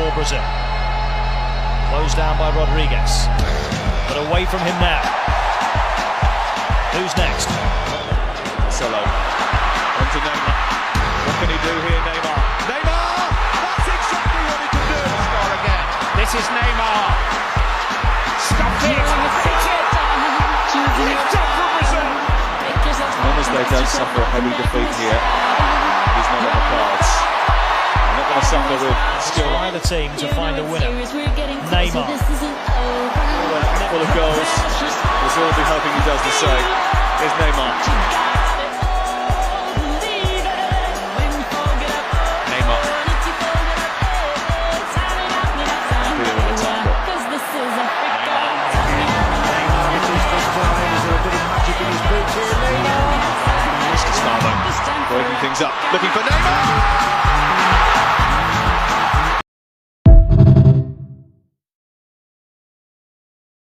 for Brazil. Closed down by Rodriguez, but away from him now. Who's next? Marcelo, on to Neymar. What can he do here, Neymar? Neymar! That's exactly what he can do! Score again. This is Neymar. Stopped it! Lift up for Brazil! As long as they don't suffer a heavy defeat here, he's not on the cards. They're not going to suffer with skill. Either team to find a winner. Neymar. Full of goals. Brazil will be hoping he does the same. Here's Neymar. Neymar. Happy with the tackle. Gustavo breaking things up, looking for Neymar!